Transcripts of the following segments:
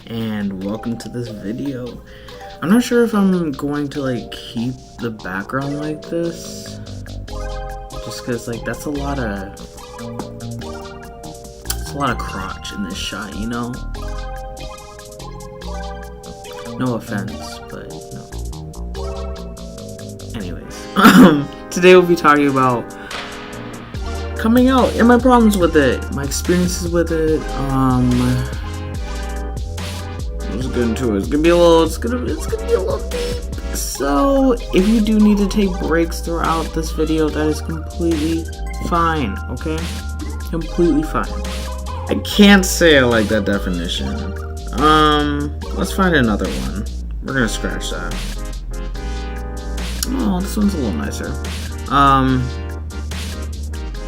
And welcome to this video. I'm not sure if I'm going to keep the background like this, just because that's a lot of crotch in this shot, you know. No offense, but no. Anyways, today we'll be talking about coming out and my problems with it, my experiences with it. Let's get into it. It's gonna be a little deep. So if you do need to take breaks throughout this video, that is completely fine. Okay, completely fine. I can't say I like that definition. Let's find another one. We're gonna scratch that. Oh, this one's a little nicer.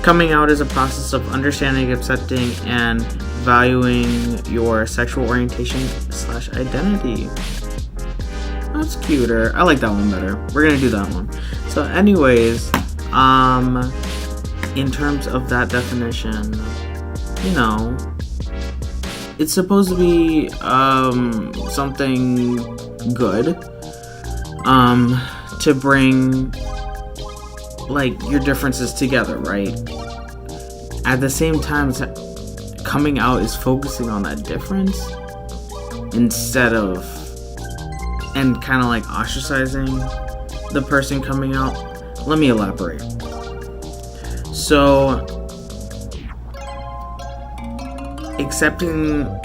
Coming out is a process of understanding, accepting, and valuing your sexual orientation / identity. That's cuter. I like that one better. We're gonna do that one. So anyways, in terms of that definition, you know, it's supposed to be something good, to bring your differences together, right? At the same time, coming out is focusing on that difference instead of, and kind of ostracizing the person coming out. Let me elaborate. So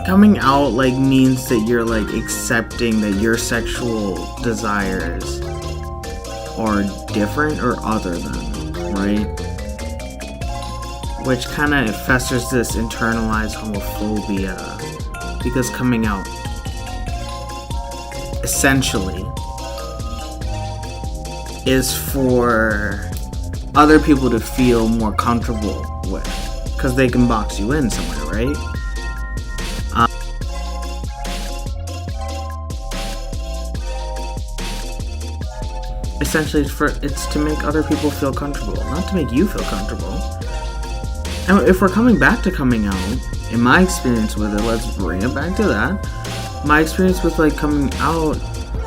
coming out means that you're accepting that your sexual desires are different or other than, right? Which kind of festers this internalized homophobia, because coming out essentially is for other people to feel more comfortable with, because they can box you in somewhere, right? Essentially, it's to make other people feel comfortable, not to make you feel comfortable. And if we're coming back to coming out, in my experience with it, let's bring it back to that. My experience with coming out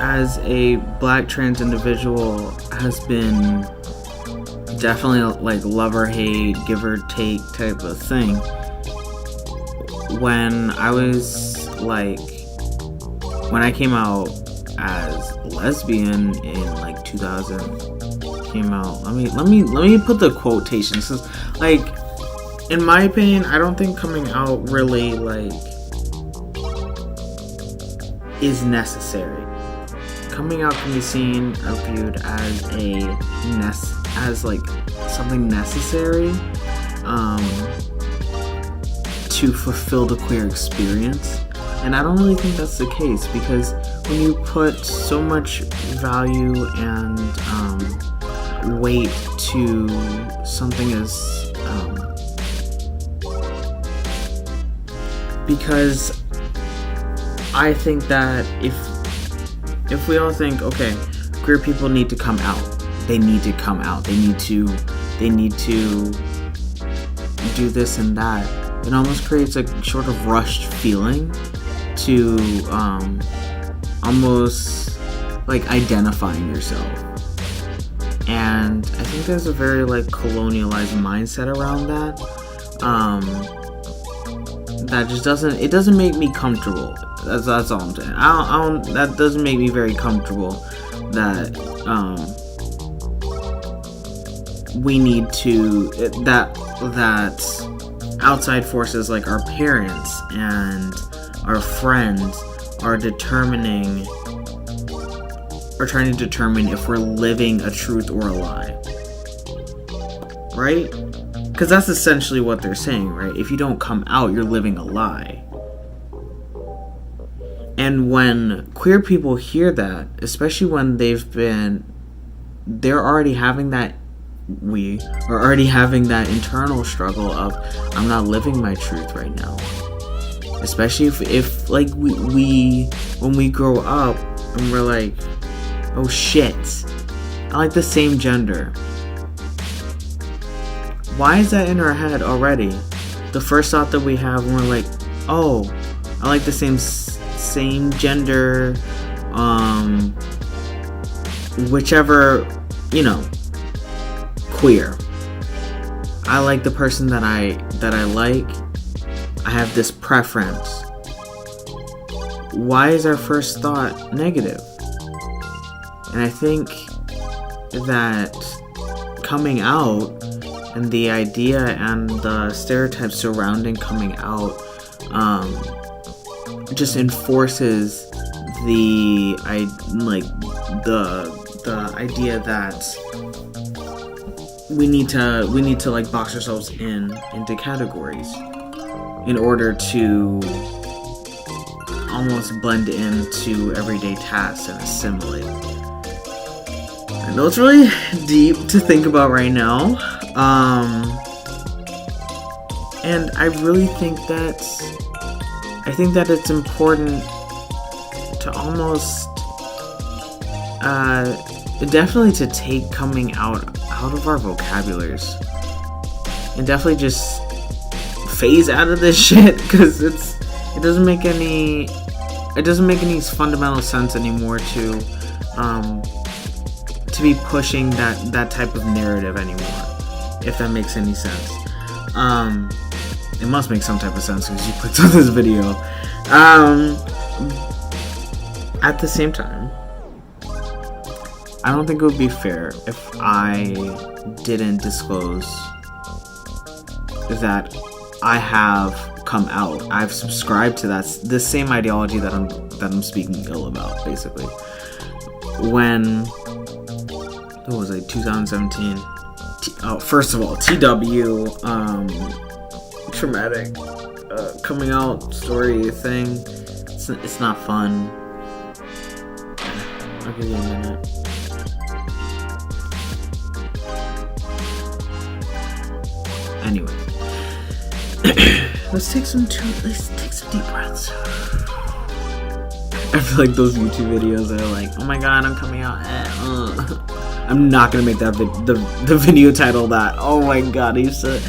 as a black trans individual has been definitely love or hate, give or take type of thing. When I came out as lesbian in 2000, came out. Let me put the quotations. Cause, in my opinion, I don't think coming out really is necessary. Coming out can be seen or viewed as something necessary to fulfill the queer experience. And I don't really think that's the case, because when you put so much value and weight to something as because I think that if we all think, okay, queer people need to come out, they need to come out, they need to do this and that, it almost creates a sort of rushed feeling to almost identifying yourself. And I think there's a very colonialized mindset around that. That just doesn't make me comfortable. That's all I'm saying. That doesn't make me very comfortable that we need to that outside forces like our parents and our friends are trying to determine if we're living a truth or a lie, right? Because that's essentially what they're saying, right? If you don't come out, you're living a lie. And when queer people hear that, especially when they're already having that, we are already having that internal struggle of, I'm not living my truth right now. Especially if we when we grow up and we're like, oh shit, I like the same gender. why is that in our head already? The first thought that we have when we're like, oh, I like the same gender, whichever, queer. I like the person that I like. I have this preference. Why is our first thought negative? And I think that coming out and the idea and the stereotypes surrounding coming out just enforces the idea that we need to like box ourselves into categories in order to almost blend into everyday tasks and assimilate. I know it's really deep to think about right now, and I really think that it's important to almost definitely to take coming out of our vocabularies and definitely just phase out of this shit, because it doesn't make any fundamental sense anymore to be pushing that type of narrative anymore, if that makes any sense. It must make some type of sense because you clicked on this video. At the same time, I don't think it would be fair if I didn't disclose that I have come out. I've subscribed to the same ideology that I'm speaking ill about, basically. When it was like 2017. First of all, TW, traumatic coming out story thing. It's not fun. I'll give you a minute. Anyway, let's take some deep breaths. I feel like those YouTube videos that are like, oh my god, I'm coming out. I'm not gonna make that the video title that. Oh my god, I used to.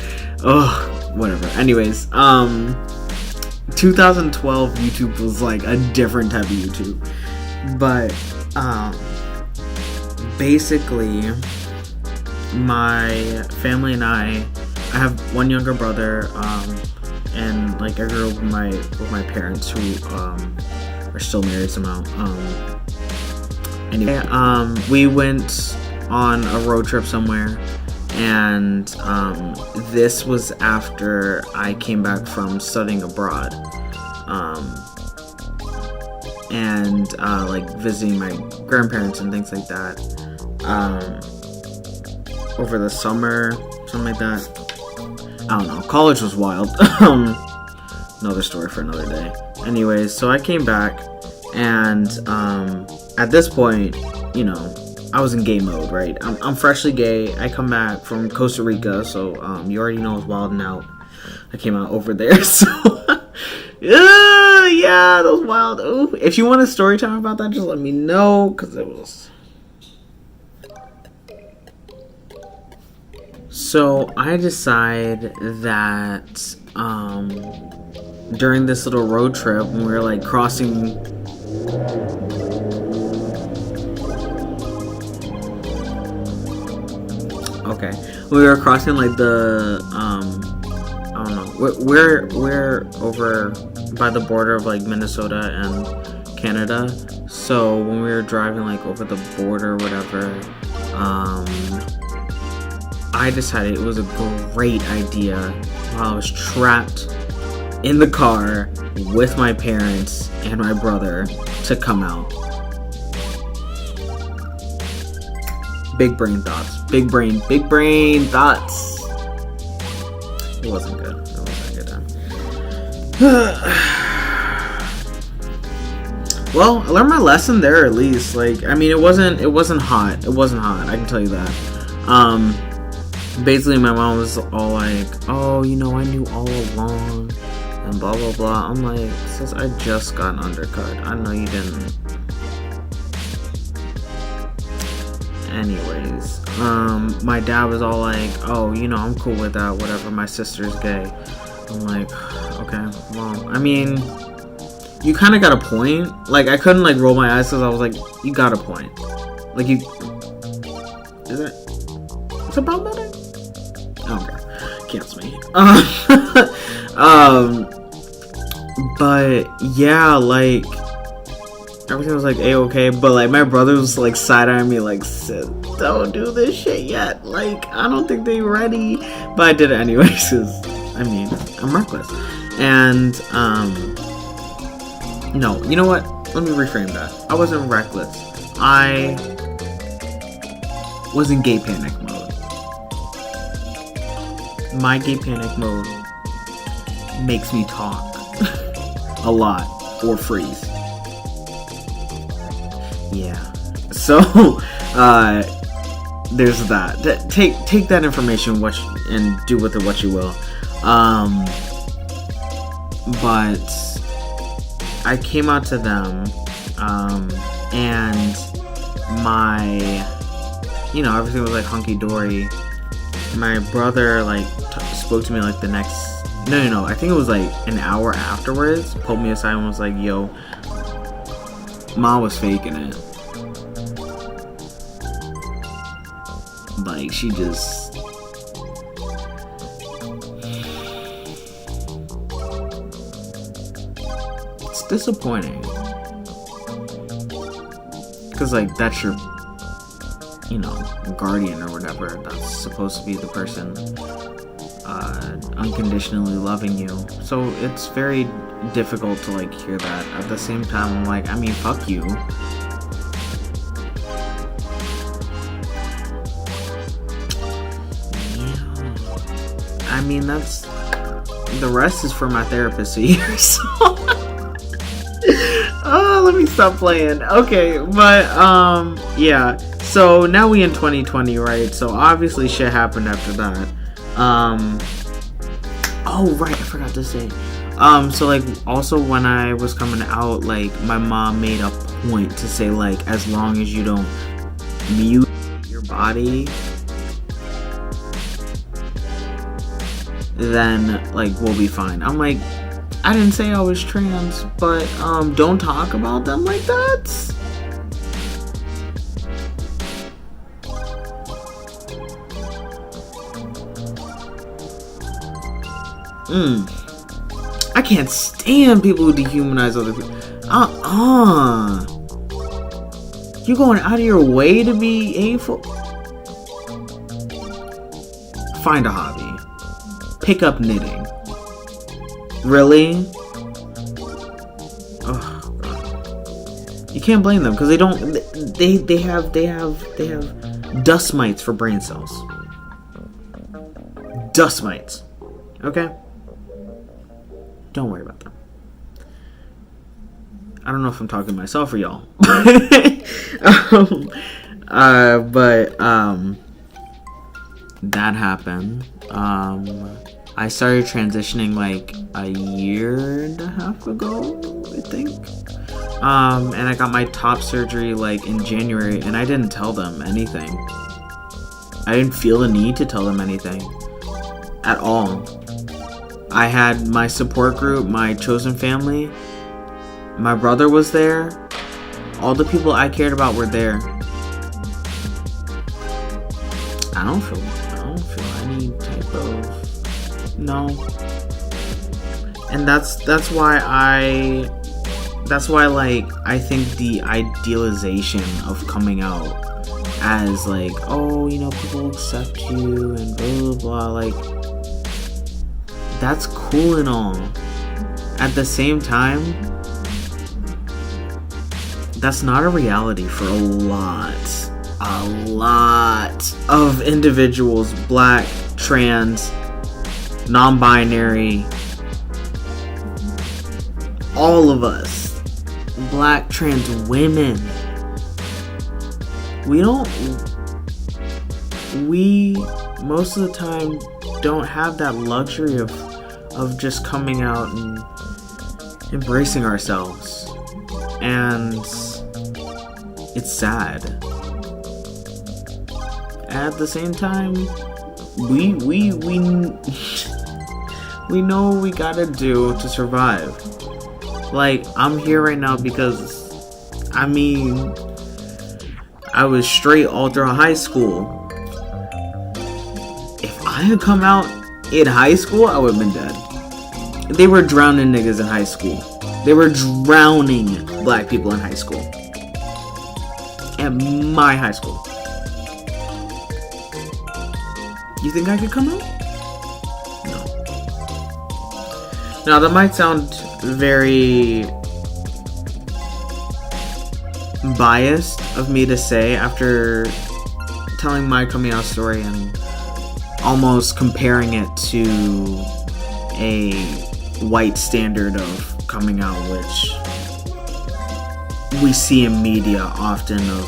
Whatever. Anyways, 2012 YouTube was like a different type of YouTube, but basically, my family and I have one younger brother, and like I grew up with my parents who are still married somehow. Anyway, we went on a road trip somewhere, and this was after I came back from studying abroad, and like visiting my grandparents and things like that, over the summer, something like that. I don't know. College was wild. Another story for another day. Anyways, so I came back, and at this point, I was in gay mode, right? I'm freshly gay. I come back from Costa Rica, so you already know I was wilding out. I came out over there, so yeah, that was wild. Ooh. If you want a story time about that, just let me know, because it was. So I decide that during this little road trip, when we were like crossing. Okay, we were crossing like the I don't know. We're over by the border of like Minnesota and Canada. So when we were driving like over the border or whatever, I decided it was a great idea while I was trapped in the car with my parents and my brother to come out. Big brain thoughts. Big brain thoughts. It wasn't good. It wasn't a good time. Well, I learned my lesson there at least. Like, I mean, it wasn't hot. It wasn't hot. I can tell you that. Basically, my mom was all like, "Oh, I knew all along," and blah blah blah. I'm like, "Sis, I just got an undercut. I know you didn't." Anyways, my dad was all like, oh, you know, I'm cool with that, whatever, my sister's gay. I'm like, okay, well, I mean, you kind of got a point. Like, I couldn't, like, roll my eyes because I was like, you got a point. Like, you... Is it... It's a brown building? Oh, okay. Cancel me. But, yeah, like... Everything was, like, A-okay. But, like, my brother was, like, side-eyeing me, like, don't do this shit yet. Like, I don't think they're ready. But I did it anyways, because, I mean, I'm reckless. And, no, you know what? Let me reframe that. I wasn't reckless. I was in gay panic mode. My gay panic mode makes me talk a lot or freeze. Yeah. So, there's that. Take that information and do with it what you will. But I came out to them, and you know, everything was like hunky-dory. My brother, like, spoke to me, like, the next... No, I think it was, like, an hour afterwards, pulled me aside and was like, yo, Ma was faking it. Like, she just... It's disappointing. Because, like, that's your, you know, guardian or whatever. That's supposed to be the person unconditionally loving you. So it's very difficult to, like, hear that. At the same time, I'm like, I mean, fuck you. Yeah. I mean, that's... The rest is for my therapist to hear, so... Oh, let me stop playing. Okay, but, yeah. So, now we in 2020, right? So, obviously, shit happened after that. Oh, right, I forgot to say. So, like, also when I was coming out, like, my mom made a point to say, like, as long as you don't mute your body, then, like, we'll be fine. I'm like, I didn't say I was trans, but, don't talk about them like that. I can't stand people who dehumanize other people. You going out of your way to be hateful? Find a hobby. Pick up knitting. Really? Oh god. You can't blame them because they don't. They have dust mites for brain cells. Dust mites. Okay. Don't worry about them. I don't know if I'm talking to myself or y'all. That happened. I started transitioning like a year and a half ago, I think. And I got my top surgery like in January, and I didn't tell them anything. I didn't feel the need to tell them anything at all. I had my support group, my chosen family. My brother was there. All the people I cared about were there. I don't feel any type of no. And that's why like I think the idealization of coming out as like, oh, you know, people accept you and blah blah blah, like that's cool and all. At the same time, that's not a reality for a lot of individuals, black, trans, non-binary, all of us, black, trans women. We most of the time don't have that luxury of just coming out and embracing ourselves. And it's sad. at the same time, we we know what we gotta do to survive. Like, I'm here right now because, I mean, I was straight all through high school. If I had come out in high school, I would have been dead. They were drowning niggas in high school. They were drowning black people in high school. At my high school. You think I could come out? No. Now, that might sound very biased of me to say after telling my coming out story and almost comparing it to a white standard of coming out, which we see in media often, of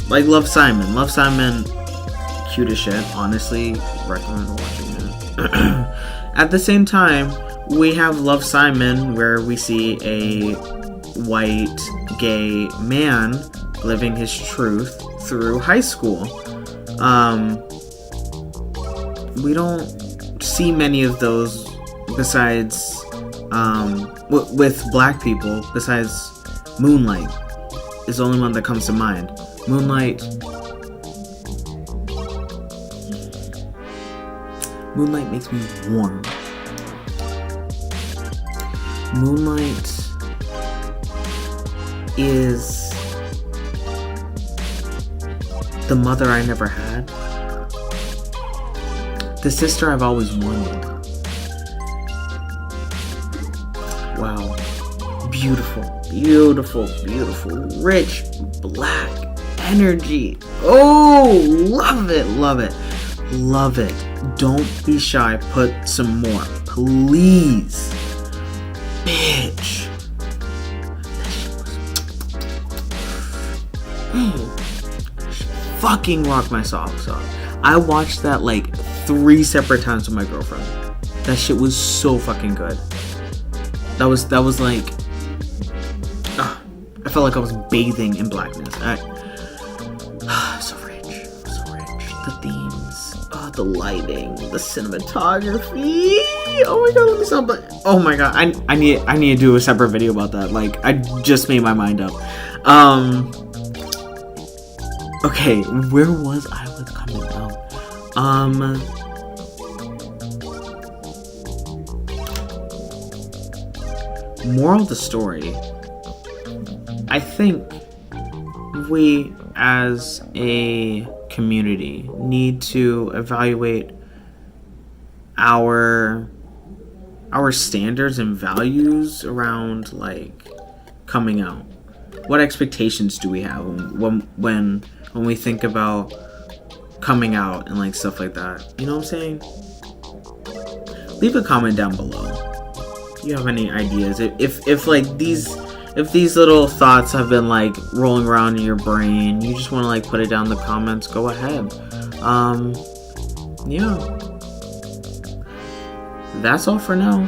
like Love Simon, cute as shit, honestly, recommend watching it. At the same time, we have Love Simon, where we see a white gay man living his truth through high school. We don't see many of those besides with black people, besides Moonlight is the only one that comes to mind. Moonlight makes me warm. Moonlight is the mother I never had, the sister I've always wanted. Wow. Beautiful, rich, black energy. Oh, love it. Don't be shy. Put some more, please. Bitch. Fucking rock my socks off. I watched that like 3 separate times with my girlfriend. That shit was so fucking good. That was like, I felt like I was bathing in blackness. So rich. The themes, the lighting, the cinematography. Oh my god, let me stop. Oh my god, I need to do a separate video about that. Like, I just made my mind up. Okay, where was I with coming out? Moral of the story, I think we as a community need to evaluate our standards and values around, like, coming out. What expectations do we have when we think about coming out and like stuff like that? You know what I'm saying? Leave a comment down below. If you have any ideas? If like these little thoughts have been like rolling around in your brain, you just want to like put it down in the comments, go ahead. Yeah. That's all for now.